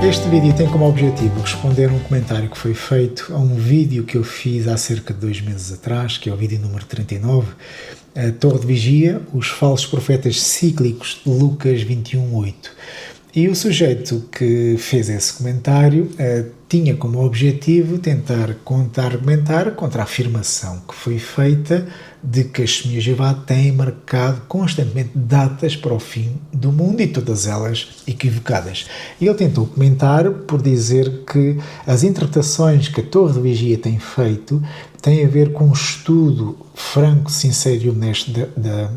Este vídeo tem como objetivo responder a um comentário que foi feito a um vídeo que eu fiz há cerca de 2 meses atrás, que é o vídeo número 39, a Torre de Vigia, os falsos profetas cíclicos de Lucas 21:8. E o sujeito que fez esse comentário tinha como objetivo tentar contra-argumentar contra a afirmação que foi feita de que as Testemunhas de Jeová têm marcado constantemente datas para o fim do mundo e todas elas equivocadas. E ele tentou comentar por dizer que as interpretações que a Torre de Vigia tem feito têm a ver com um estudo franco, sincero e honesto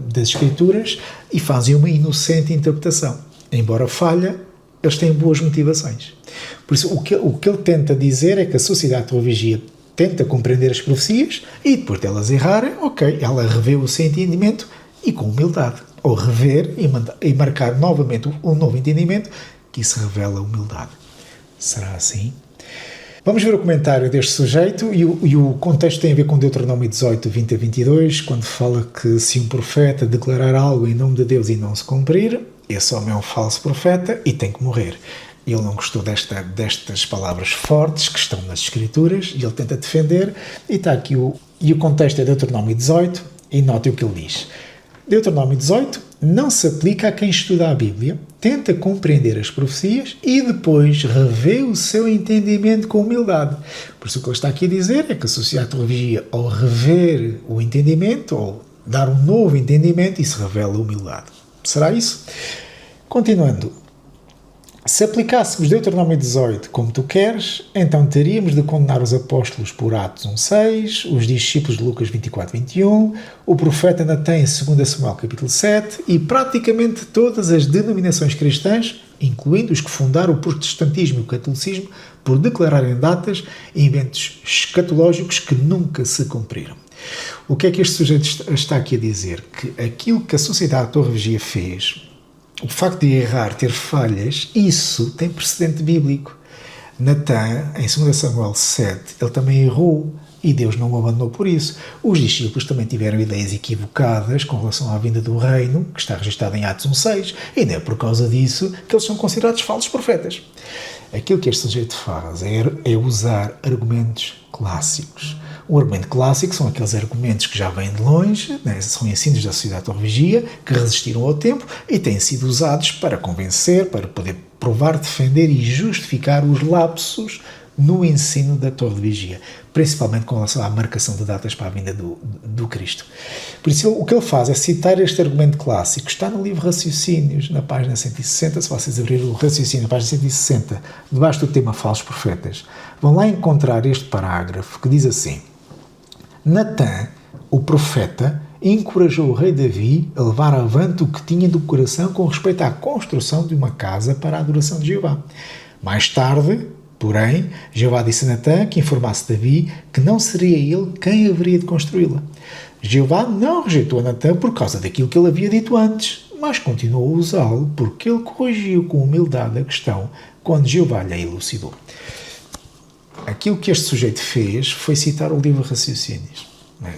das Escrituras e fazem uma inocente interpretação. Embora falha, eles têm boas motivações. Por isso, o que ele tenta dizer é que a sociedade de Torre de Vigia tenta compreender as profecias e depois delas errarem, ela revê o seu entendimento e com humildade. Ou rever e marcar novamente um novo entendimento, que isso revela humildade. Será assim? Vamos ver o comentário deste sujeito e o contexto tem a ver com Deuteronômio 18, 20 a 22, quando fala que se um profeta declarar algo em nome de Deus e não se cumprir, esse homem é um falso profeta e tem que morrer. Ele não gostou destas palavras fortes que estão nas Escrituras e ele tenta defender. E está aqui o contexto é Deuteronômio 18 e note o que ele diz. Deuteronômio 18 não se aplica a quem estuda a Bíblia, tenta compreender as profecias e depois revê o seu entendimento com humildade. Por isso o que ele está aqui a dizer é que a sociedade de Vigia, ao rever o entendimento, ou dar um novo entendimento, isso revela humildade. Será isso? Continuando. Se aplicássemos Deuteronômio 18 como tu queres, então teríamos de condenar os apóstolos por Atos 1:6, os discípulos de Lucas 24:21, o profeta Natã em 2 Samuel capítulo 7 e praticamente todas as denominações cristãs, incluindo os que fundaram o protestantismo e o catolicismo, por declararem datas e eventos escatológicos que nunca se cumpriram. O que é que este sujeito está aqui a dizer? Que aquilo que a sociedade de Torre de Vigia fez, o facto de errar, ter falhas, isso tem precedente bíblico. Natã, em 2 Samuel 7, ele também errou e Deus não o abandonou por isso. Os discípulos também tiveram ideias equivocadas com relação à vinda do reino, que está registado em Atos 1:6, e não é por causa disso que eles são considerados falsos profetas. Aquilo que este sujeito faz é usar argumentos clássicos. Um argumento clássico são aqueles argumentos que já vêm de longe, né? São ensinos da sociedade de Torre de Vigia, que resistiram ao tempo e têm sido usados para convencer, para poder provar, defender e justificar os lapsos no ensino da Torre de Vigia, principalmente com relação à marcação de datas para a vinda do Cristo. Por isso, o que ele faz é citar este argumento clássico. Está no livro Raciocínios, na página 160, se vocês abrirem o Raciocínio, na página 160, debaixo do tema Falsos Profetas, vão lá encontrar este parágrafo que diz assim: Natã, o profeta, encorajou o rei Davi a levar avante o que tinha do coração com respeito à construção de uma casa para a adoração de Jeová. Mais tarde, porém, Jeová disse a Natã que informasse Davi que não seria ele quem haveria de construí-la. Jeová não rejeitou a Natã por causa daquilo que ele havia dito antes, mas continuou a usá-lo porque ele corrigiu com humildade a questão quando Jeová lhe elucidou. Aquilo que este sujeito fez foi citar o livro Raciocínios.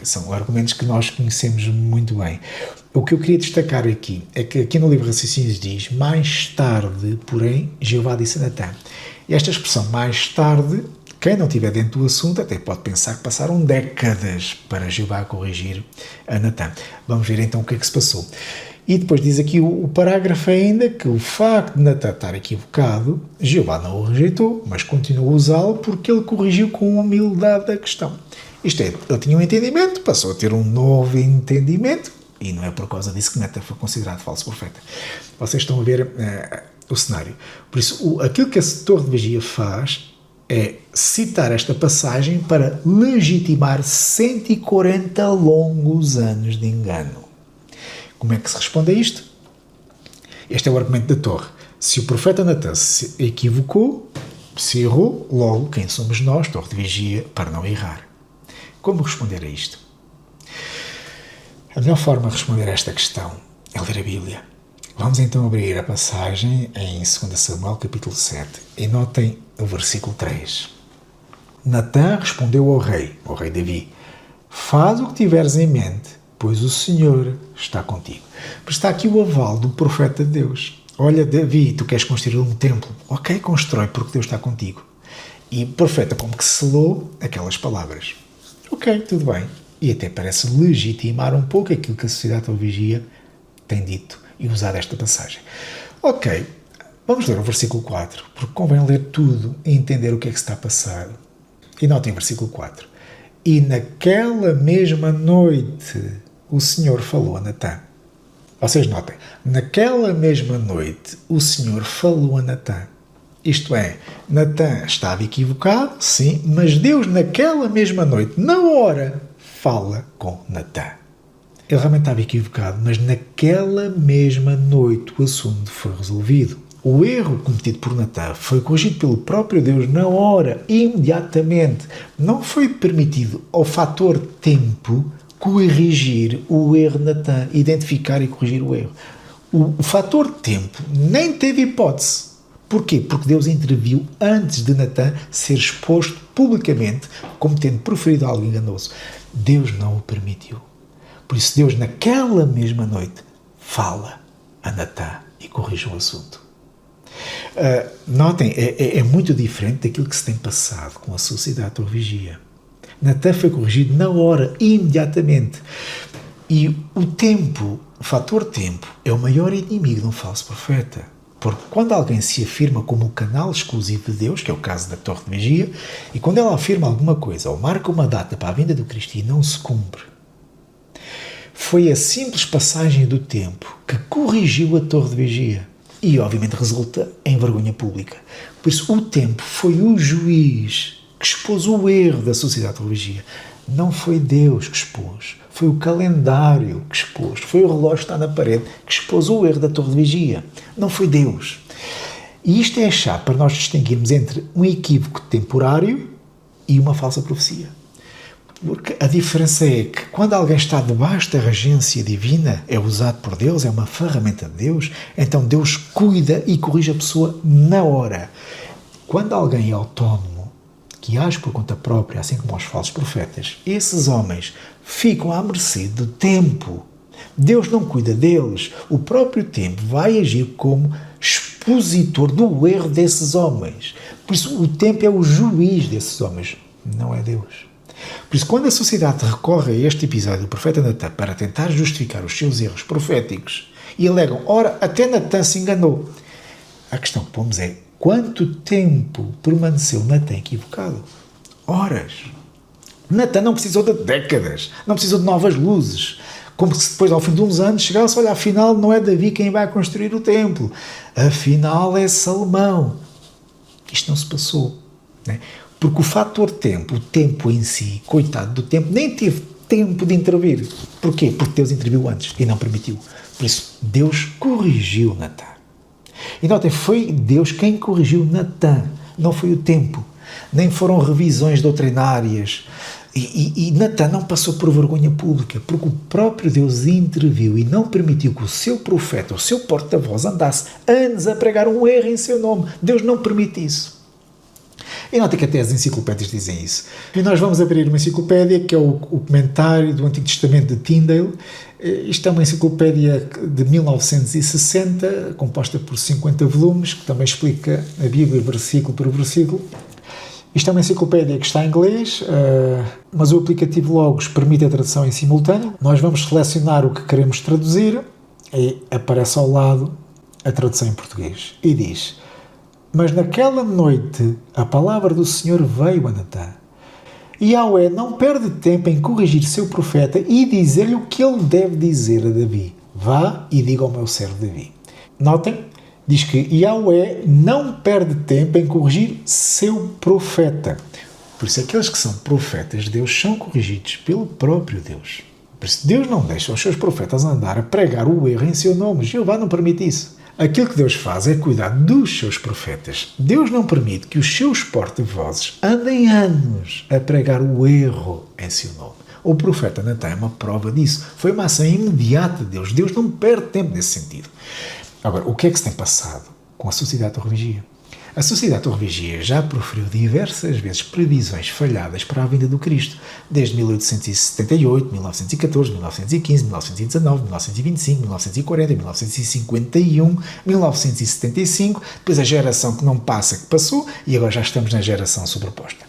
São argumentos que nós conhecemos muito bem. O que eu queria destacar aqui é que aqui no livro Raciocínios diz: mais tarde, porém, Jeová disse a Natã. E esta expressão mais tarde, quem não estiver dentro do assunto até pode pensar que passaram décadas para Jeová corrigir a Natã. Vamos ver então o que é que se passou. E depois diz aqui o parágrafo ainda que o facto de Natã estar equivocado, Jeová não o rejeitou, mas continuou a usá-lo porque ele corrigiu com humildade a questão. Isto é, ele tinha um entendimento, passou a ter um novo entendimento, e não é por causa disso que Natã foi considerado falso profeta. Vocês estão a ver o cenário. Por isso, aquilo que a Torre de Vigia faz é citar esta passagem para legitimar 140 longos anos de engano. Como é que se responde a isto? Este é o argumento da Torre. Se o profeta Natã se equivocou, se errou, logo quem somos nós, Torre de Vigia, para não errar? Como responder a isto? A melhor forma de responder a esta questão é ler a Bíblia. Vamos então abrir a passagem em 2 Samuel capítulo 7 e notem o versículo 3. Natã respondeu ao rei Davi: faz o que tiveres em mente, pois o Senhor está contigo. Está aqui o aval do profeta de Deus. olha, Davi, tu queres construir um templo? Ok, constrói, porque Deus está contigo. E o profeta como que selou aquelas palavras. Ok, tudo bem. E até parece legitimar um pouco aquilo que a sociedade de vigia tem dito e usado esta passagem. Ok, vamos ler o versículo 4, porque convém ler tudo e entender o que é que se está a passar. E notem o versículo 4. E naquela mesma noite o Senhor falou a Natã. Vocês notem, naquela mesma noite o Senhor falou a Natã. Isto é, Natã estava equivocado, sim, mas Deus naquela mesma noite, na hora, fala com Natã. Ele realmente estava equivocado, mas naquela mesma noite o assunto foi resolvido. O erro cometido por Natã foi corrigido pelo próprio Deus na hora, imediatamente. Não foi permitido ao fator tempo corrigir o erro de Natã, identificar e corrigir o erro. O fator tempo nem teve hipótese. Porquê? Porque Deus interviu antes de Natã ser exposto publicamente como tendo proferido algo enganoso. Deus não o permitiu. Por isso Deus naquela mesma noite fala a Natã e corrige o assunto. Notem, é muito diferente daquilo que se tem passado com a sociedade de vigia. Natã foi corrigido na hora, imediatamente. E o tempo, o fator tempo, é o maior inimigo de um falso profeta. Porque quando alguém se afirma como o canal exclusivo de Deus, que é o caso da Torre de Vigia, e quando ela afirma alguma coisa ou marca uma data para a vinda do Cristo e não se cumpre, foi a simples passagem do tempo que corrigiu a Torre de Vigia e, obviamente, resulta em vergonha pública. Por isso, o tempo foi o juiz que expôs o erro da sociedade de vigia. Não foi Deus que expôs, foi o calendário que expôs, foi o relógio que está na parede que expôs o erro da Torre de Vigia. Não foi Deus. E isto é a chave para nós distinguirmos entre um equívoco temporário e uma falsa profecia. Porque a diferença é que quando alguém está debaixo da regência divina, é usado por Deus, é uma ferramenta de Deus, então Deus cuida e corrige a pessoa na hora. Quando alguém é autónomo, que age por conta própria, assim como os falsos profetas, esses homens ficam à mercê do tempo. Deus não cuida deles. O próprio tempo vai agir como expositor do erro desses homens. Por isso, o tempo é o juiz desses homens, não é Deus. Por isso, quando a sociedade recorre a este episódio do profeta Natã para tentar justificar os seus erros proféticos e alegam, ora, até Natã se enganou, a questão que pomos é, quanto tempo permaneceu Natã equivocado? Horas. Natã não precisou de décadas, não precisou de novas luzes, como se depois, ao fim de uns anos, chegasse, olha, afinal não é Davi quem vai construir o templo, afinal é Salomão. Isto não se passou, né? Porque o fator tempo, o tempo em si, coitado do tempo, nem teve tempo de intervir. Porquê? Porque Deus interviu antes e não permitiu. Por isso, Deus corrigiu Natã. E notem, foi Deus quem corrigiu Natã, não foi o tempo. Nem foram revisões doutrinárias. E Natã não passou por vergonha pública, porque o próprio Deus interviu e não permitiu que o seu profeta, o seu porta-voz, andasse anos a pregar um erro em seu nome. Deus não permite isso. E notem que até as enciclopédias dizem isso. E nós vamos abrir uma enciclopédia, que é o comentário do Antigo Testamento de Tyndale. Isto é uma enciclopédia de 1960, composta por 50 volumes, que também explica a Bíblia versículo por versículo. Isto é uma enciclopédia que está em inglês, mas o aplicativo Logos permite a tradução em simultâneo. Nós vamos selecionar o que queremos traduzir e aparece ao lado a tradução em português. E diz: mas naquela noite a palavra do Senhor veio a Natã. E Yahweh não perde tempo em corrigir seu profeta e dizer-lhe o que ele deve dizer a Davi. Vá e diga ao meu servo Davi. Notem, diz que Yahweh não perde tempo em corrigir seu profeta. Por isso, aqueles que são profetas de Deus são corrigidos pelo próprio Deus. Por isso, Deus não deixa os seus profetas andar a pregar o erro em seu nome. Jeová não permite isso. Aquilo que Deus faz é cuidar dos seus profetas. Deus não permite que os seus porta-vozes andem anos a pregar o erro em seu nome. O profeta Natã é uma prova disso. Foi uma ação imediata de Deus. Deus não perde tempo nesse sentido. Agora, o que é que se tem passado com a sociedade de vigia? A Sociedade Torre Vigia já proferiu diversas vezes previsões falhadas para a vinda do Cristo, desde 1878, 1914, 1915, 1919, 1925, 1940, 1951, 1975, depois a geração que não passa que passou e agora já estamos na geração sobreposta.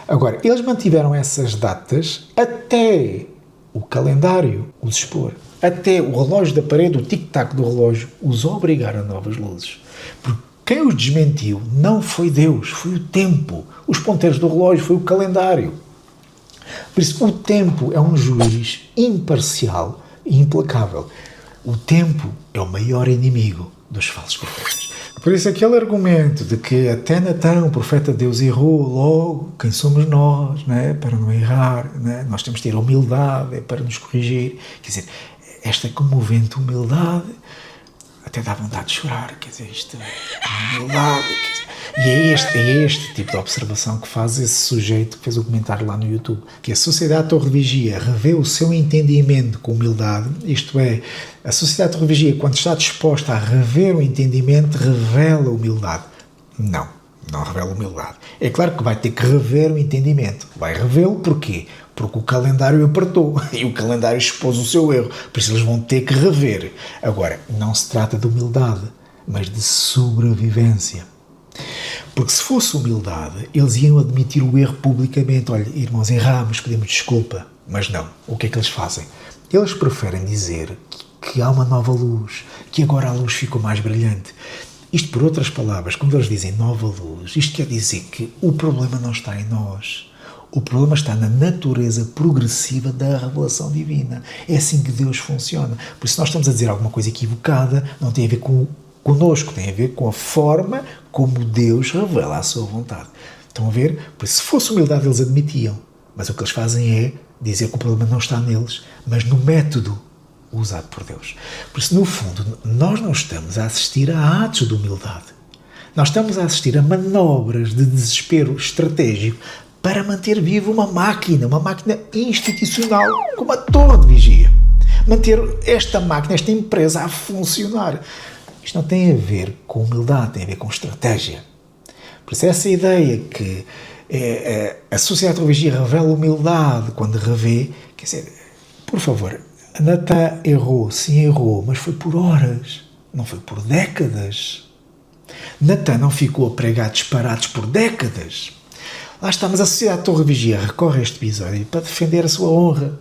Agora, eles mantiveram essas datas até o calendário os expor, até o relógio da parede, o tic-tac do relógio, os obrigar a novas luzes. Porque quem os desmentiu não foi Deus, foi o tempo. Os ponteiros do relógio foi o calendário. Por isso, o tempo é um juiz imparcial e implacável. O tempo é o maior inimigo dos falsos profetas. Por isso, aquele argumento de que até Natã, o profeta de Deus, errou, logo, quem somos nós, né? Para não errar, né? Nós temos de ter humildade para nos corrigir. Quer dizer, esta comovente humildade até dá vontade de chorar, quer dizer, isto é humildade. E é este tipo de observação que faz esse sujeito que fez o comentário lá no YouTube, que a Sociedade Torre Vigia revê o seu entendimento com humildade, isto é, a Sociedade Torre Vigia, quando está disposta a rever o entendimento, revela humildade. Não revela humildade. É claro que vai ter que rever o entendimento. Vai revê-lo porquê? Porque o calendário apertou e o calendário expôs o seu erro. Por isso eles vão ter que rever. Agora, não se trata de humildade, mas de sobrevivência. Porque se fosse humildade, eles iam admitir o erro publicamente. Olha, irmãos, erramos, pedimos desculpa. Mas não. O que é que eles fazem? Eles preferem dizer que há uma nova luz, que agora a luz ficou mais brilhante. Isto, por outras palavras, quando eles dizem nova luz, isto quer dizer que o problema não está em nós. O problema está na natureza progressiva da revelação divina. É assim que Deus funciona. Por isso, nós estamos a dizer alguma coisa equivocada, não tem a ver connosco, tem a ver com a forma como Deus revela a sua vontade. Estão a ver? Por isso, se fosse humildade, eles admitiam. Mas o que eles fazem é dizer que o problema não está neles, mas no método usado por Deus. Por isso, no fundo, nós não estamos a assistir a atos de humildade. Nós estamos a assistir a manobras de desespero estratégico para manter viva uma máquina institucional, como a Torre de Vigia. Manter esta máquina, esta empresa a funcionar. Isto não tem a ver com humildade, tem a ver com estratégia. Por isso, essa ideia que a Sociedade Torre Vigia revela humildade quando revê, quer dizer, por favor, Natã errou, sim errou, mas foi por horas, não foi por décadas. Natã não ficou a pregar disparates por décadas. Lá está, mas a Sociedade Torre Vigia recorre a este episódio para defender a sua honra,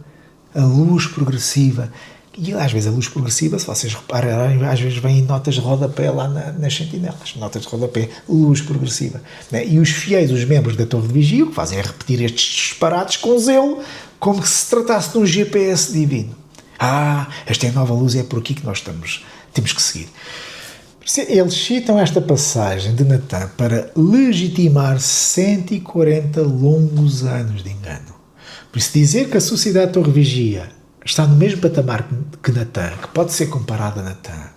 a luz progressiva. E às vezes a luz progressiva, se vocês repararem, às vezes vem notas de rodapé lá nas sentinelas, notas de rodapé, luz progressiva. Né? E os fiéis, os membros da Torre de Vigia, o que fazem é repetir estes disparates com zelo, como que se tratasse de um GPS divino. Esta é a nova luz, é por aqui que nós temos que seguir. Eles citam esta passagem de Natã para legitimar 140 longos anos de engano. Por isso, dizer que a Sociedade Torre Vigia está no mesmo patamar que Natã, que pode ser comparada a Natã,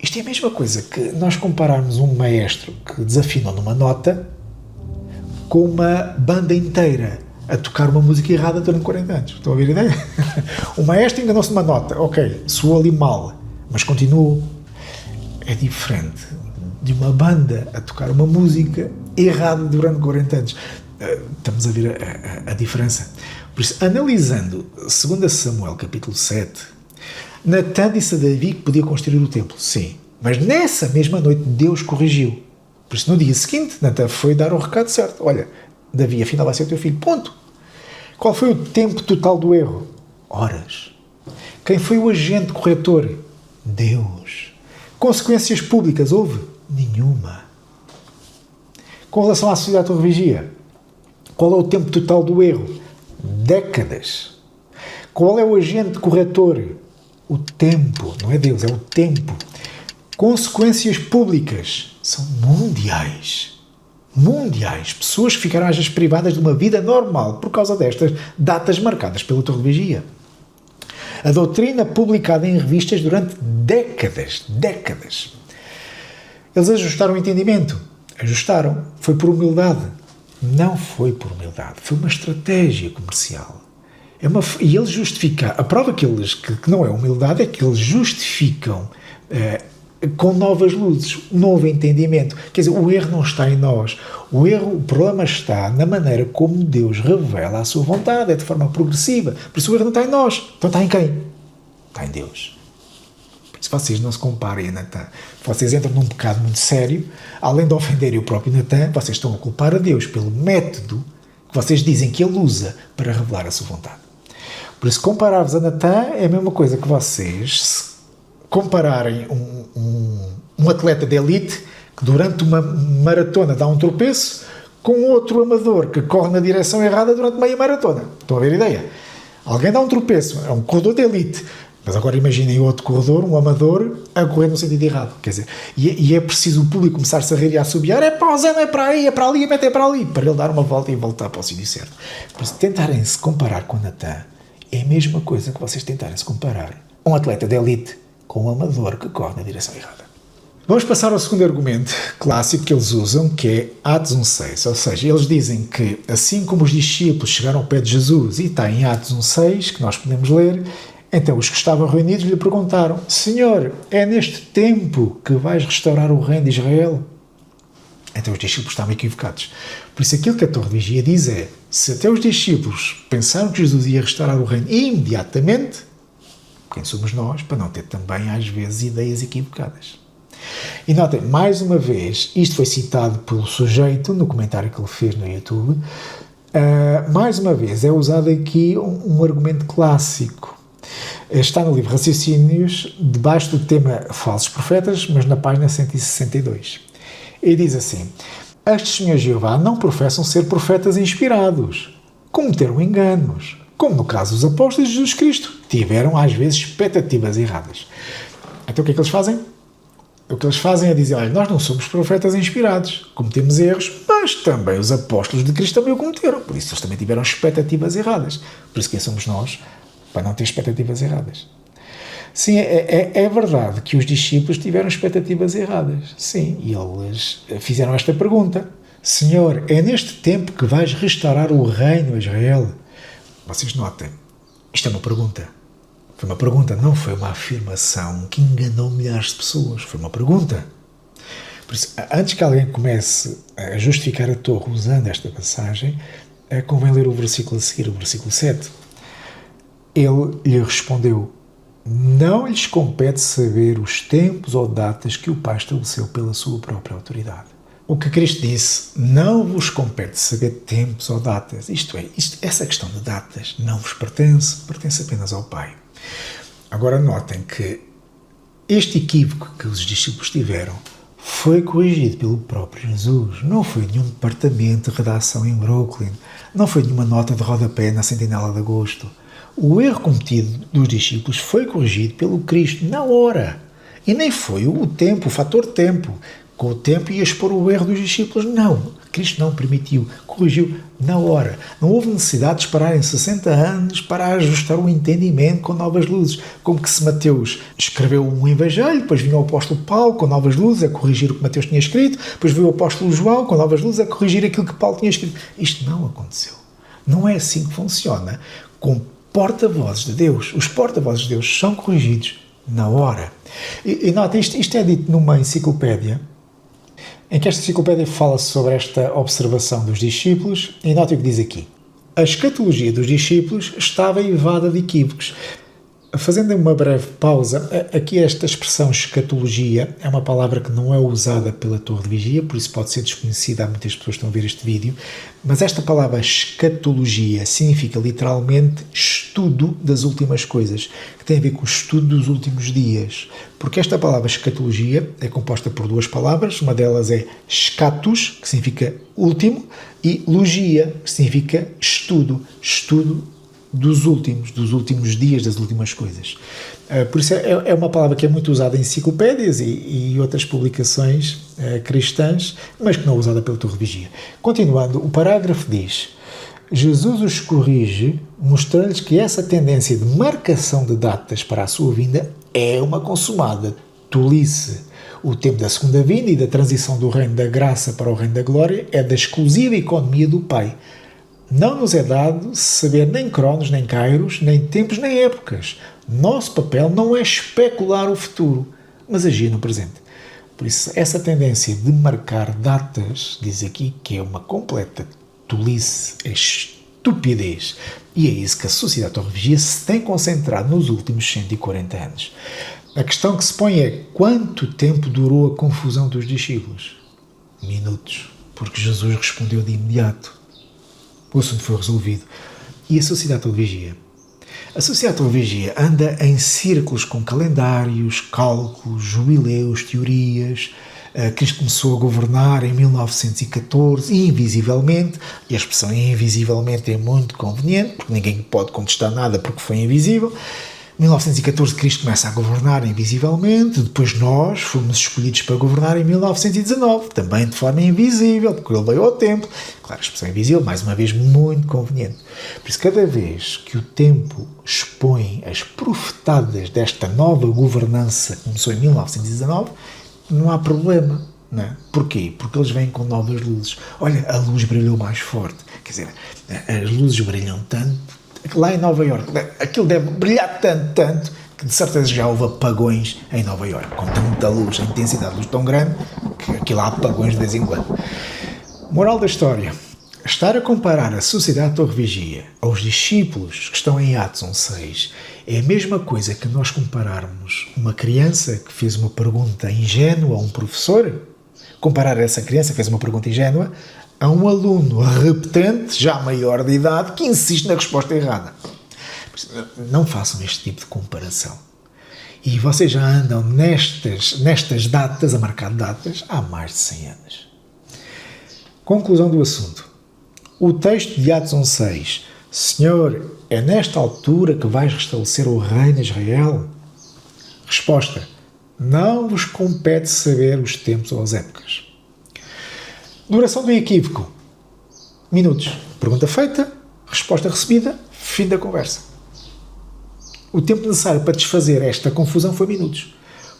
isto é a mesma coisa que nós compararmos um maestro que desafinou numa nota com uma banda inteira a tocar uma música errada durante 40 anos. Estão a ver a ideia? O maestro enganou-se numa nota, ok, soou ali mal, mas continuou. É diferente de uma banda a tocar uma música errada durante 40 anos. Estamos a ver a diferença. Por isso, analisando 2 Samuel, capítulo 7, Natã disse a Davi que podia construir o templo. Sim, mas nessa mesma noite Deus corrigiu. Por isso, no dia seguinte, Natã foi dar o recado certo. Olha, Davi, afinal vai ser o teu filho. Ponto. Qual foi o tempo total do erro? Horas. Quem foi o agente corretor? Deus. Consequências públicas houve? Nenhuma. Com relação à Sociedade Torre Vigia, qual é o tempo total do erro? Décadas. Qual é o agente corretor? O tempo. Não é Deus, é o tempo. Consequências públicas são mundiais. Mundiais. Pessoas que ficaram às vezes privadas de uma vida normal por causa destas datas marcadas pela Torre de Vigia. A doutrina publicada em revistas durante décadas. Eles ajustaram o entendimento. Ajustaram. Foi por humildade. Não foi por humildade. Foi uma estratégia comercial. E eles justificam. A prova que não é humildade é que eles justificam com novas luzes, novo entendimento. Quer dizer, o erro não está em nós. O problema está na maneira como Deus revela a sua vontade, é de forma progressiva. Por isso o erro não está em nós. Então está em quem? Está em Deus. Por isso vocês não se comparem a Natan. Vocês entram num pecado muito sério, além de ofenderem o próprio Natan, vocês estão a culpar a Deus pelo método que vocês dizem que ele usa para revelar a sua vontade. Por isso, comparar-vos a Natan é a mesma coisa que vocês compararem um atleta de elite que durante uma maratona dá um tropeço com outro amador que corre na direção errada durante meia maratona. Estão a ver a ideia? Alguém dá um tropeço, é um corredor de elite, mas agora imaginem outro corredor, um amador, a correr no sentido errado. Quer dizer, e é preciso o público começar-se a rir e a assobiar, é para o Zé, não é para aí, é para ali, é para ali, para ele dar uma volta e voltar para o sítio certo. Por isso, tentarem se comparar com o Natan é a mesma coisa que vocês tentarem se comparar um atleta de elite com um amador que corre na direção errada. Vamos passar ao segundo argumento clássico que eles usam, que é Atos 1.6. Ou seja, eles dizem que assim como os discípulos chegaram ao pé de Jesus, e está em Atos 1.6, que nós podemos ler, então os que estavam reunidos lhe perguntaram: Senhor, é neste tempo que vais restaurar o reino de Israel? Então os discípulos estavam equivocados. Por isso aquilo que a Torre de Vigia diz é: se até os discípulos pensaram que Jesus ia restaurar o reino imediatamente, quem somos nós para não ter também às vezes ideias equivocadas? E notem, mais uma vez, isto foi citado pelo sujeito no comentário que ele fez no YouTube, mais uma vez é usado aqui um argumento clássico. Está no livro Raciocínios, debaixo do tema Falsos Profetas, mas na página 162. E diz assim: estes senhores de Jeová não professam ser profetas inspirados, cometeram enganos, como no caso dos apóstolos de Jesus Cristo, tiveram às vezes expectativas erradas. Então o que é que eles fazem? O que eles fazem é dizer: olha, nós não somos profetas inspirados, cometemos erros, mas também os apóstolos de Cristo também o cometeram, por isso eles também tiveram expectativas erradas. Por isso quem somos nós para não ter expectativas erradas? Sim, é verdade que os discípulos tiveram expectativas erradas. Sim, e eles fizeram esta pergunta: Senhor, é neste tempo que vais restaurar o reino a Israel? Vocês notem, isto é uma pergunta. Foi uma pergunta, não foi uma afirmação que enganou milhares de pessoas. Foi uma pergunta. Por isso, antes que alguém comece a justificar a Torre usando esta passagem, convém ler o versículo a seguir, o versículo 7. Ele lhe respondeu: não lhes compete saber os tempos ou datas que o Pai estabeleceu pela sua própria autoridade. O que Cristo disse: não vos compete saber tempos ou datas. Essa questão de datas não vos pertence apenas ao Pai. Agora notem que este equívoco que os discípulos tiveram foi corrigido pelo próprio Jesus. Não foi nenhum departamento de redação em Brooklyn, não foi nenhuma nota de rodapé na Sentinela de Agosto. O erro cometido dos discípulos foi corrigido pelo Cristo na hora. E nem foi o tempo, o fator tempo. Com o tempo ia expor o erro dos discípulos. Não. Cristo não permitiu. Corrigiu na hora. Não houve necessidade de esperarem 60 anos para ajustar o entendimento com novas luzes. Como que se Mateus escreveu um evangelho, depois vinha o apóstolo Paulo com novas luzes a corrigir o que Mateus tinha escrito, depois veio o apóstolo João com novas luzes a corrigir aquilo que Paulo tinha escrito. Isto não aconteceu. Não é assim que funciona com porta-vozes de Deus. Os porta-vozes de Deus são corrigidos na hora. E nota, isto é dito numa enciclopédia, em que esta enciclopédia fala sobre esta observação dos discípulos, e nota o que diz aqui: a escatologia dos discípulos estava eivada de equívocos. Fazendo uma breve pausa, aqui esta expressão escatologia é uma palavra que não é usada pela Torre de Vigia, por isso pode ser desconhecida a muitas pessoas que estão a ver este vídeo, mas esta palavra escatologia significa literalmente estudo das últimas coisas, que tem a ver com o estudo dos últimos dias, porque esta palavra escatologia é composta por duas palavras, uma delas é scatus, que significa último, e logia, que significa estudo dos últimos dias, das últimas coisas. Por isso é uma palavra que é muito usada em enciclopédias e outras publicações cristãs, mas que não é usada pela Torre de Vigia. Continuando, o parágrafo diz: Jesus os corrige, mostrando-lhes que essa tendência de marcação de datas para a sua vinda é uma consumada tolice. O tempo da segunda vinda e da transição do reino da graça para o reino da glória é da exclusiva economia do Pai. Não nos é dado saber nem cronos, nem kairos, nem tempos, nem épocas. Nosso papel não é especular o futuro, mas agia no presente. Por isso, essa tendência de marcar datas, diz aqui que é uma completa tolice, é estupidez. E é isso que a sociedade torre-vigia se tem concentrado nos últimos 140 anos. A questão que se põe é quanto tempo durou a confusão dos discípulos? Minutos, porque Jesus respondeu de imediato. O assunto foi resolvido. E a sociedade torre-vigia? A sociedade torre-vigia anda em círculos com calendários, cálculos, jubileus, teorias. Cristo começou a governar em 1914, invisivelmente, e a expressão invisivelmente é muito conveniente, porque ninguém pode contestar nada porque foi invisível. Em 1914 Cristo começa a governar invisivelmente, depois nós fomos escolhidos para governar em 1919, também de forma invisível, porque ele veio ao templo. Claro, a expressão invisível, mais uma vez, muito conveniente. Por isso, cada vez que o tempo expõe as profetadas desta nova governança que começou em 1919, não há problema, não é? Porquê? Porque eles vêm com novas luzes. Olha, a luz brilhou mais forte. Quer dizer, as luzes brilham tanto. Lá em Nova Iorque, aquilo deve brilhar tanto, que de certeza já houve apagões em Nova Iorque, com tanta luz, a intensidade de luz tão grande, que aquilo há apagões de vez em quando. Moral da história. Estar a comparar a sociedade torre-vigia aos discípulos que estão em Atos 1:6 é a mesma coisa que nós compararmos uma criança que fez uma pergunta ingênua a um professor, comparar essa criança que fez uma pergunta ingênua a um aluno repetente, já maior de idade, que insiste na resposta errada. Não façam este tipo de comparação. E vocês já andam nestas datas, a marcar datas, há mais de 100 anos. Conclusão do assunto. O texto de Atos 1:6, Senhor, é nesta altura que vais restabelecer o reino de Israel? Resposta, não vos compete saber os tempos ou as épocas. Duração do equívoco, minutos. Pergunta feita, resposta recebida, fim da conversa. O tempo necessário para desfazer esta confusão foi minutos.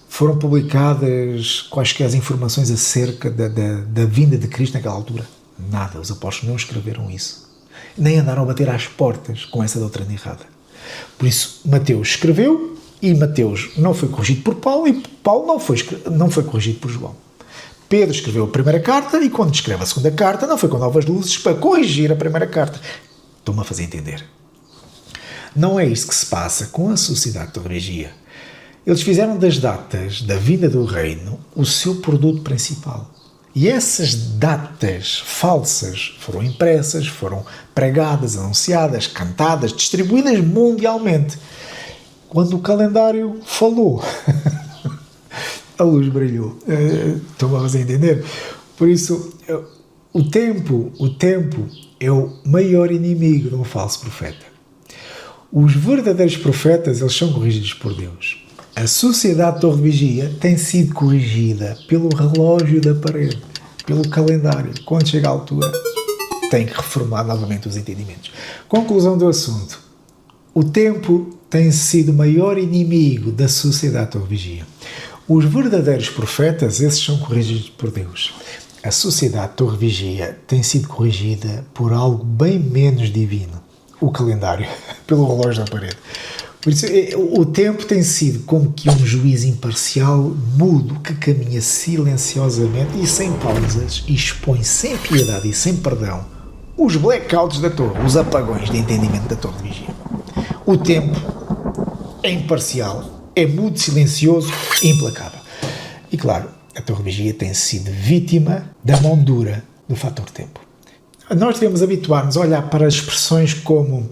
Foram publicadas quaisquer informações acerca da vinda de Cristo naquela altura? Nada, os apóstolos não escreveram isso. Nem andaram a bater às portas com essa doutrina errada. Por isso, Mateus escreveu e Mateus não foi corrigido por Paulo e Paulo não foi corrigido por João. Pedro escreveu a primeira carta e quando escreve a segunda carta não foi com novas luzes para corrigir a primeira carta. Estou-me a fazer entender. Não é isso que se passa com a sociedade torre-vigia. Eles fizeram das datas da vinda do reino o seu produto principal. E essas datas falsas foram impressas, foram pregadas, anunciadas, cantadas, distribuídas mundialmente. Quando o calendário falou, a luz brilhou. Estão a fazer entender? Por isso, o tempo é o maior inimigo de um falso profeta. Os verdadeiros profetas, eles são corrigidos por Deus. A sociedade torre-vigia tem sido corrigida pelo relógio da parede, pelo calendário. Quando chega a altura, tem que reformar novamente os entendimentos. Conclusão do assunto. O tempo tem sido o maior inimigo da sociedade torre-vigia. Os verdadeiros profetas, esses são corrigidos por Deus. A sociedade torre-vigia tem sido corrigida por algo bem menos divino. O calendário, pelo relógio da parede. Por isso, o tempo tem sido como que um juiz imparcial, mudo, que caminha silenciosamente e sem pausas e expõe sem piedade e sem perdão os blackouts da torre, os apagões de entendimento da torre de vigia. O tempo é imparcial, é mudo, silencioso e implacável. E claro, a torre de vigia tem sido vítima da mão dura do fator tempo. Nós devemos habituar-nos a olhar para as expressões como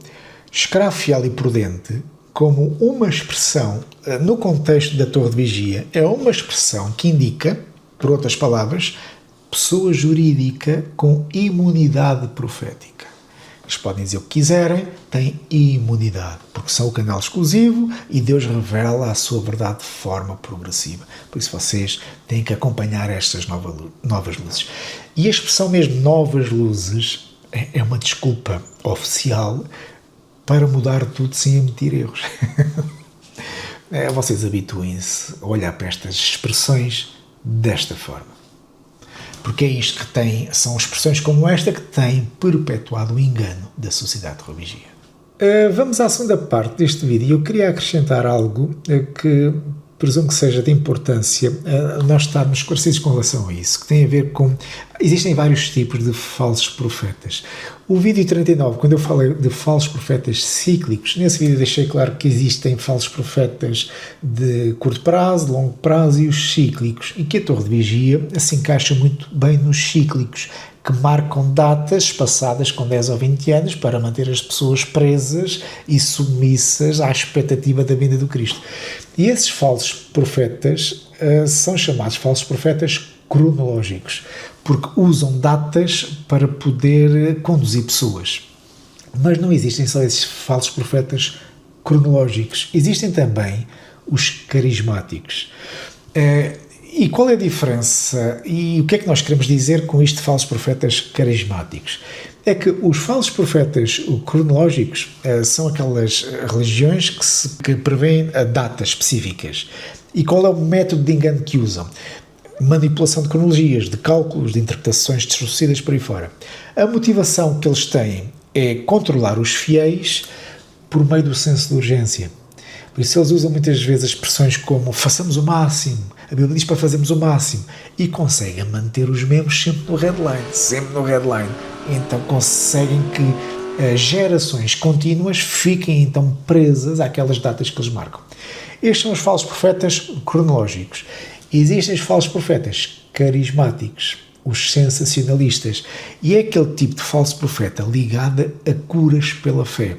escravo, fiel e prudente, como uma expressão, no contexto da torre de vigia, é uma expressão que indica, por outras palavras, pessoa jurídica com imunidade profética. Eles podem dizer o que quiserem, têm imunidade, porque são o canal exclusivo e Deus revela a sua verdade de forma progressiva. Por isso vocês têm que acompanhar estas novas luzes. E a expressão mesmo novas luzes é uma desculpa oficial para mudar tudo sem emitir erros. Vocês habituem-se a olhar para estas expressões desta forma. Porque é isto que tem, são expressões como esta que têm perpetuado o engano da sociedade de vigia. Vamos à segunda parte deste vídeo. Eu queria acrescentar algo que presumo que seja de importância nós estarmos esclarecidos com relação a isso, que tem a ver com... Existem vários tipos de falsos profetas. O vídeo 39, quando eu falei de falsos profetas cíclicos, nesse vídeo deixei claro que existem falsos profetas de curto prazo, de longo prazo e os cíclicos, e que a Torre de Vigia se encaixa muito bem nos cíclicos, que marcam datas passadas com 10 ou 20 anos para manter as pessoas presas e submissas à expectativa da vinda do Cristo. E esses falsos profetas são chamados falsos profetas cronológicos, porque usam datas para poder conduzir pessoas. Mas não existem só esses falsos profetas cronológicos, existem também os carismáticos. E qual é a diferença e o que é que nós queremos dizer com isto de falsos profetas carismáticos? É que os falsos profetas cronológicos são aquelas religiões que prevêem datas específicas. E qual é o método de engano que usam? Manipulação de cronologias, de cálculos, de interpretações distorcidas por aí fora. A motivação que eles têm é controlar os fiéis por meio do senso de urgência. Por isso eles usam muitas vezes expressões como façamos o máximo, a Bíblia diz para fazermos o máximo, e conseguem manter os membros sempre no headline. Então conseguem que gerações contínuas fiquem então presas àquelas datas que eles marcam. Estes são os falsos profetas cronológicos. Existem os falsos profetas carismáticos, os sensacionalistas, e é aquele tipo de falso profeta ligado a curas pela fé.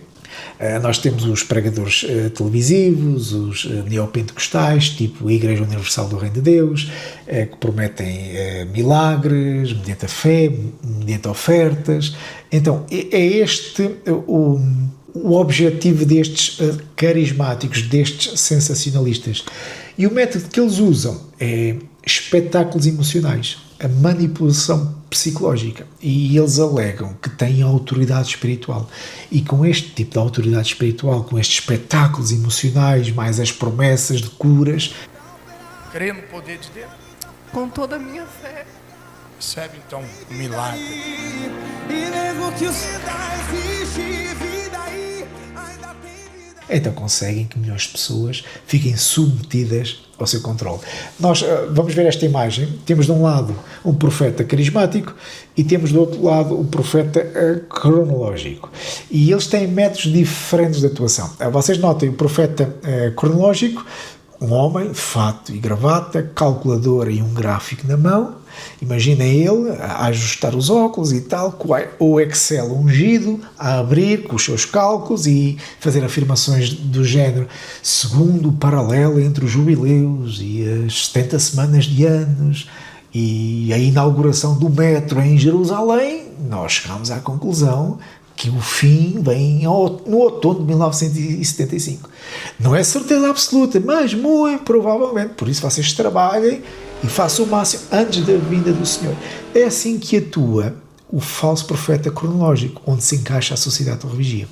Nós temos os pregadores televisivos, os neopentecostais, tipo a Igreja Universal do Reino de Deus, que prometem milagres, mediante a fé, mediante ofertas. Então, é este o objetivo destes carismáticos, destes sensacionalistas. E o método que eles usam é espetáculos emocionais, a manipulação psicológica, e eles alegam que têm autoridade espiritual, e com este tipo de autoridade espiritual, com estes espetáculos emocionais, mais as promessas de curas, crê no poder de Deus, com toda a minha fé, recebe então um milagre. e mesmo que o céu existe vida aí, ainda tem vida. Então conseguem que milhões de pessoas fiquem submetidas ao seu controle. Nós vamos ver esta imagem. Temos de um lado um profeta carismático e temos do outro lado o profeta cronológico. E eles têm métodos diferentes de atuação. Vocês notem o profeta cronológico, um homem, fato e gravata, calculadora e um gráfico na mão. Imaginem ele a ajustar os óculos e tal, com o Excel ungido, a abrir com os seus cálculos e fazer afirmações do género: segundo o paralelo entre os jubileus e as 70 semanas de anos e a inauguração do metro em Jerusalém, nós chegamos à conclusão que o fim vem no outono de 1975. Não é certeza absoluta, mas muito provavelmente. Por isso vocês trabalhem e façam o máximo antes da vinda do Senhor. É assim que atua o falso profeta cronológico, onde se encaixa a sociedade de Vigia.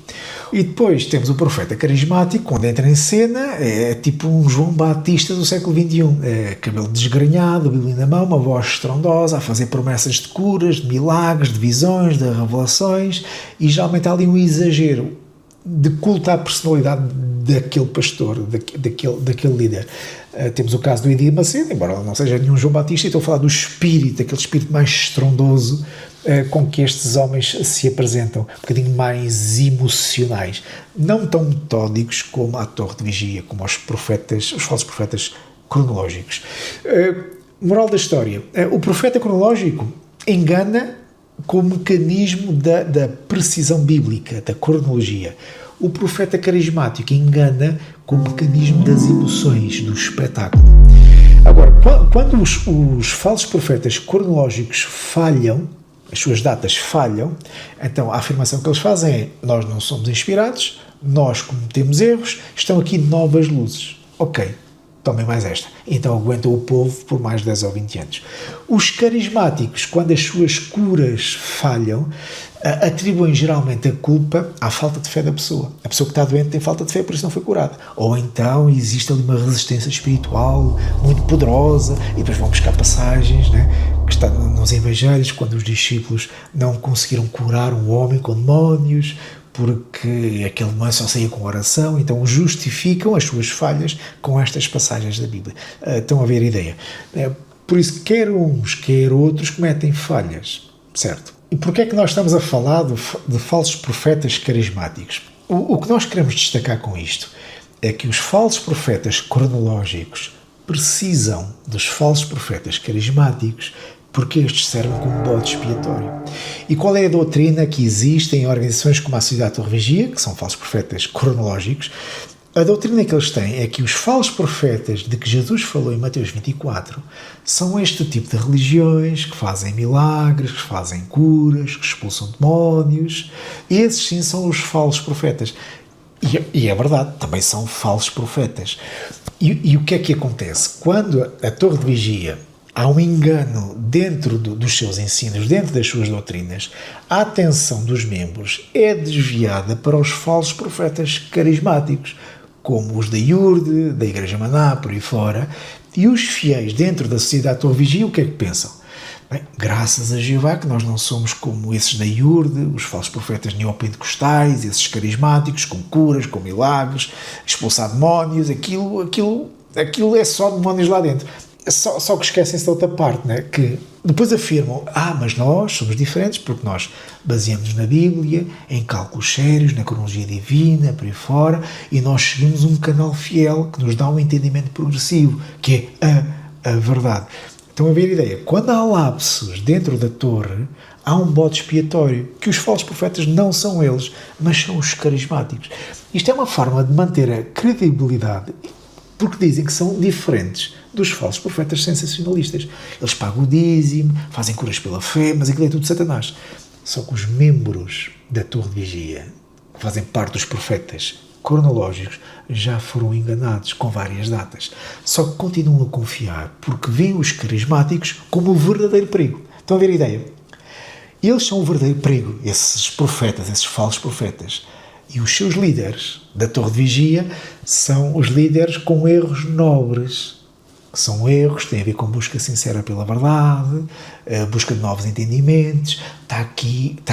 E depois temos o profeta carismático, quando entra em cena, é tipo um João Batista do século XXI. Cabelo desgrenhado, Bíblia na mão, uma voz estrondosa, a fazer promessas de curas, de milagres, de visões, de revelações, e geralmente há ali um exagero de culto à personalidade daquele pastor, daquele líder. Temos o caso do Edir Macedo, embora não seja nenhum João Batista, e estou a falar do espírito, aquele espírito mais estrondoso com que estes homens se apresentam, um bocadinho mais emocionais, não tão metódicos como a Torre de Vigia, como os falsos profetas cronológicos. Moral da história: o profeta cronológico engana com o mecanismo da precisão bíblica, da cronologia. O profeta carismático engana com o mecanismo das emoções, do espetáculo. Agora, quando os falsos profetas cronológicos falham, as suas datas falham, então a afirmação que eles fazem é: nós não somos inspirados, nós cometemos erros, estão aqui novas luzes. Ok, tomem mais esta. Então aguentam o povo por mais 10 ou 20 anos. Os carismáticos, quando as suas curas falham, atribuem geralmente a culpa à falta de fé da pessoa. A pessoa que está doente tem falta de fé, por isso não foi curada. Ou então existe ali uma resistência espiritual muito poderosa, e depois vão buscar passagens, né, que está nos evangelhos, quando os discípulos não conseguiram curar um homem com demónios, porque aquele homem só saía com oração, então justificam as suas falhas com estas passagens da Bíblia. Estão a ver a ideia? Por isso, quer uns, quer outros cometem falhas, certo? E porquê é que nós estamos a falar de falsos profetas carismáticos? O que nós queremos destacar com isto é que os falsos profetas cronológicos precisam dos falsos profetas carismáticos porque estes servem como bode expiatório. E qual é a doutrina que existe em organizações como a Sociedade Torre Vigia, que são falsos profetas cronológicos? A doutrina que eles têm é que os falsos profetas de que Jesus falou em Mateus 24 são este tipo de religiões que fazem milagres, que fazem curas, que expulsam demónios. Esses sim são os falsos profetas. E é verdade, também são falsos profetas. E o que é que acontece? Quando a Torre de Vigia há um engano dentro dos seus ensinos, dentro das suas doutrinas, a atenção dos membros é desviada para os falsos profetas carismáticos, como os da Iurde, da Igreja Maná, por aí fora, e os fiéis dentro da Sociedade Torre Vigia, o que é que pensam? Bem, graças a Jeová que nós não somos como esses da Iurde, os falsos profetas neopentecostais, esses carismáticos, com curas, com milagres, expulsar demónios, aquilo é só demónios lá dentro. Só que esquecem-se da outra parte, né? Que depois afirmam, mas nós somos diferentes porque nós baseamos na Bíblia, em cálculos sérios, na cronologia divina, por aí fora, e nós seguimos um canal fiel que nos dá um entendimento progressivo, que é a verdade. Estão a ver a ideia? Quando há lapsos dentro da torre, há um bode expiatório, que os falsos profetas não são eles, mas são os carismáticos. Isto é uma forma de manter a credibilidade, porque dizem que são diferentes dos falsos profetas sensacionalistas. Eles pagam o dízimo, fazem curas pela fé, mas aquilo é tudo Satanás. Só que os membros da Torre de Vigia, que fazem parte dos profetas cronológicos, já foram enganados com várias datas. Só que continuam a confiar, porque veem os carismáticos como o verdadeiro perigo. Estão a ver a ideia? Eles são o verdadeiro perigo, esses profetas, esses falsos profetas. E os seus líderes da Torre de Vigia são os líderes com erros nobres. São erros que têm a ver com busca sincera pela verdade, busca de novos entendimentos. Está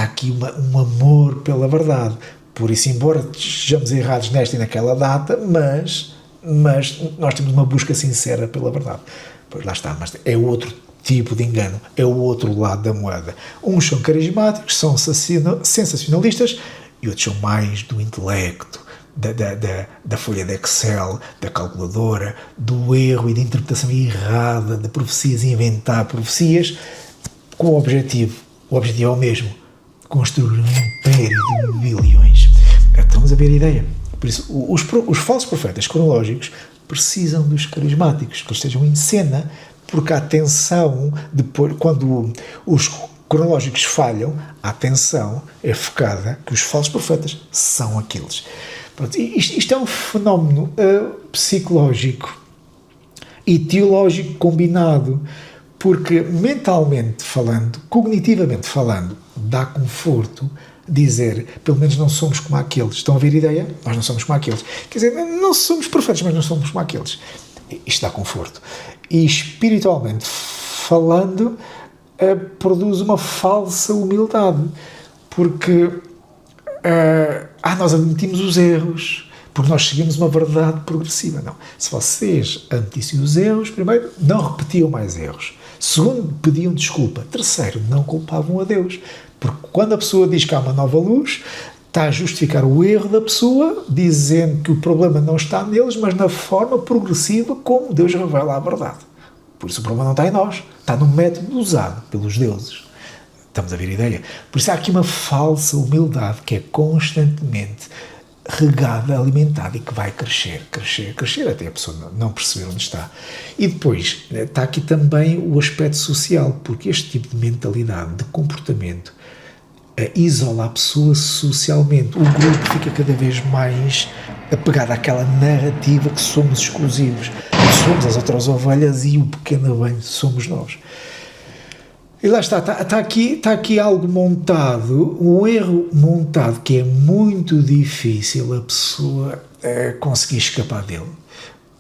aqui um amor pela verdade. Por isso, embora estejamos errados nesta e naquela data, mas nós temos uma busca sincera pela verdade. Pois lá está, mas é outro tipo de engano, é o outro lado da moeda. Uns são carismáticos, são sensacionalistas, e outros são mais do intelecto, da folha de Excel, da calculadora, do erro e da interpretação errada de profecias, inventar profecias, com o objetivo é o mesmo, construir um império de bilhões. Estamos a ver a ideia. Por isso, os falsos profetas cronológicos precisam dos carismáticos, que eles estejam em cena, porque a atenção, depois, quando os cronológicos falham, a atenção é focada que os falsos profetas são aqueles. Pronto, isto é um fenómeno psicológico e teológico combinado, porque mentalmente falando, cognitivamente falando, dá conforto dizer, pelo menos não somos como aqueles. Estão a ver a ideia? Nós não somos como aqueles. Quer dizer, não somos perfeitos, mas não somos como aqueles. Isto dá conforto. E espiritualmente falando, produz uma falsa humildade, porque nós admitimos os erros, porque nós seguimos uma verdade progressiva. Não. Se vocês admitissem os erros, primeiro, não repetiam mais erros. Segundo, pediam desculpa. Terceiro, não culpavam a Deus. Porque quando a pessoa diz que há uma nova luz, está a justificar o erro da pessoa, dizendo que o problema não está neles, mas na forma progressiva como Deus revela a verdade. Por isso o problema não está em nós, está no método usado pelos deuses. Estamos a ver a ideia? Por isso há aqui uma falsa humildade que é constantemente regada, alimentada e que vai crescer até a pessoa não perceber onde está. E depois está aqui também o aspecto social, porque este tipo de mentalidade, de comportamento, isola a pessoa socialmente. O grupo fica cada vez mais apegado àquela narrativa que somos exclusivos, que somos as outras ovelhas e o pequeno rebanho somos nós. E lá está aqui algo montado, um erro montado que é muito difícil a pessoa conseguir escapar dele.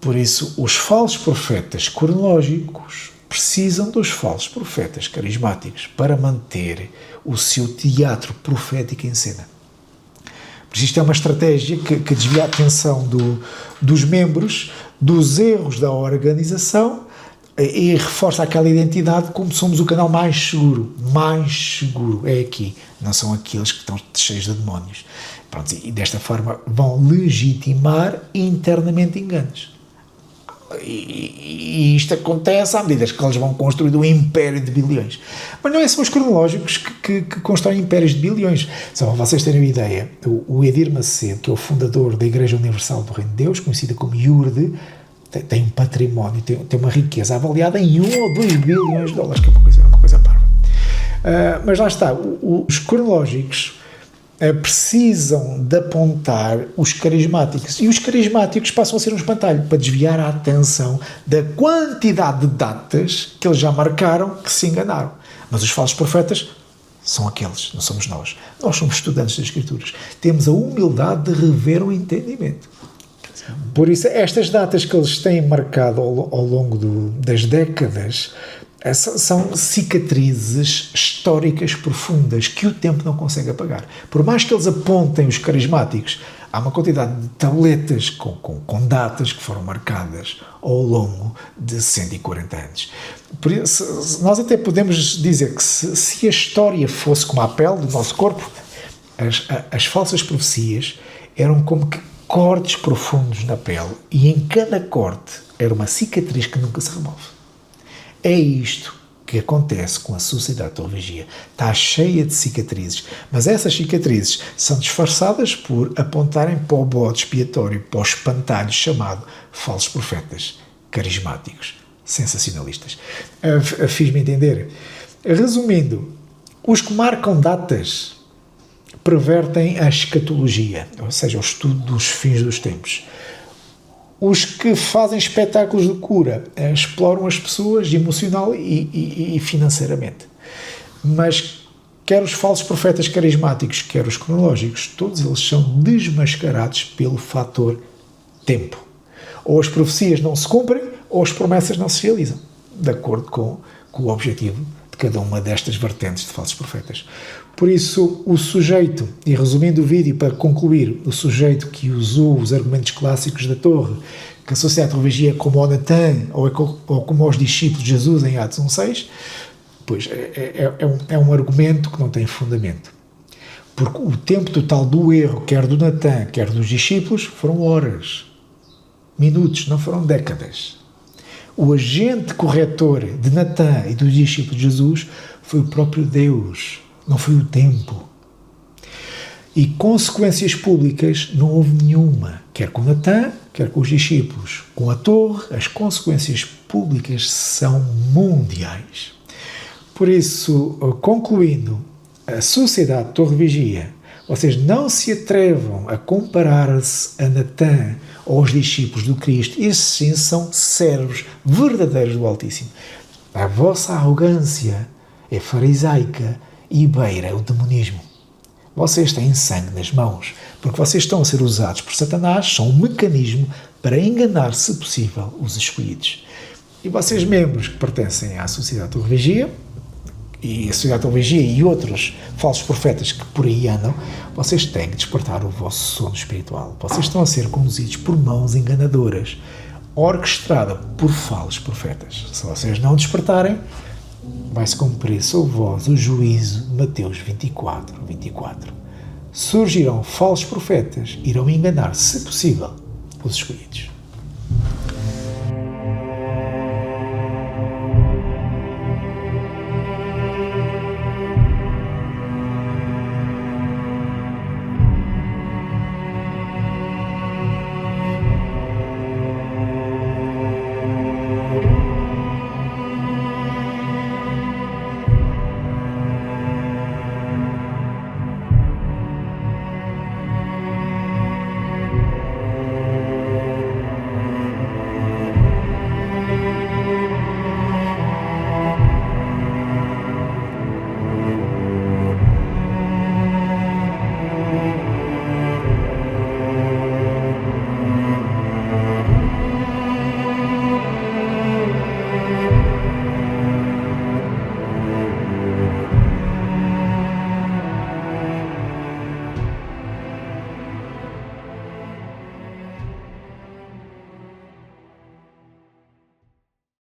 Por isso, os falsos profetas cronológicos precisam dos falsos profetas carismáticos para manter o seu teatro profético em cena. Isto é uma estratégia que desvia a atenção dos membros dos erros da organização e reforça aquela identidade como somos o canal mais seguro. Mais seguro é aqui, não são aqueles que estão cheios de demónios. Pronto, e desta forma vão legitimar internamente enganos. E isto acontece à medida que eles vão construindo um império de bilhões. Mas não são os cronológicos que constroem impérios de bilhões. Só para vocês terem uma ideia, o Edir Macedo, que é o fundador da Igreja Universal do Reino de Deus, conhecida como IURD, tem um património, tem uma riqueza avaliada em 1 ou 2 bilhões de dólares, que é uma coisa parva. Mas lá está, os cronológicos precisam de apontar os carismáticos, e os carismáticos passam a ser um espantalho para desviar a atenção da quantidade de datas que eles já marcaram que se enganaram. Mas os falsos profetas são aqueles, não somos nós. Nós somos estudantes das Escrituras. Temos a humildade de rever o entendimento. Por isso, estas datas que eles têm marcado ao longo das décadas são cicatrizes históricas profundas que o tempo não consegue apagar. Por mais que eles apontem os carismáticos, há uma quantidade de tabletas com datas que foram marcadas ao longo de 140 anos. Por isso, nós até podemos dizer que se a história fosse como a pele do nosso corpo, as falsas profecias eram como que cortes profundos na pele, e em cada corte era uma cicatriz que nunca se remove. É isto que acontece com a sociedade de Torre Vigia. Está cheia de cicatrizes, mas essas cicatrizes são disfarçadas por apontarem para o bode expiatório, para o espantalho chamado falsos profetas, carismáticos, sensacionalistas. Fiz-me entender. Resumindo, os que marcam datas pervertem a escatologia, ou seja, o estudo dos fins dos tempos. Os que fazem espetáculos de cura exploram as pessoas emocional e financeiramente. Mas quer os falsos profetas carismáticos, quer os cronológicos, todos eles são desmascarados pelo fator tempo. Ou as profecias não se cumprem, ou as promessas não se realizam, de acordo com o objetivo de cada uma destas vertentes de falsos profetas. Por isso, o sujeito, e resumindo o vídeo para concluir, o sujeito que usou os argumentos clássicos da Torre, que associa a Torre Vigia como ao Natan ou como aos discípulos de Jesus em Atos 1.6, pois é um argumento que não tem fundamento. Porque o tempo total do erro, quer do Natan, quer dos discípulos, foram horas, minutos, não foram décadas. O agente corretor de Natan e dos discípulos de Jesus foi o próprio Deus, não foi o tempo. E consequências públicas não houve nenhuma, quer com Natan, quer com os discípulos. Com a Torre, as consequências públicas são mundiais. Por isso, concluindo, a sociedade de Torre Vigia, vocês não se atrevam a comparar-se a Natan ou aos discípulos do Cristo. Esses sim são servos verdadeiros do Altíssimo. A vossa arrogância é farisaica e beira o demonismo. Vocês têm sangue nas mãos, porque vocês estão a ser usados por Satanás, são um mecanismo para enganar, se possível, os escolhidos. E vocês, membros que pertencem à Sociedade de Torre Vigia, e a Sociedade de Torre Vigia e outros falsos profetas que por aí andam, vocês têm que despertar o vosso sono espiritual. Vocês estão a ser conduzidos por mãos enganadoras, orquestrada por falsos profetas. Se vocês não despertarem, vai-se cumprir sobre vós o juízo de Mateus 24. Surgirão falsos profetas, irão enganar, se possível, os escolhidos.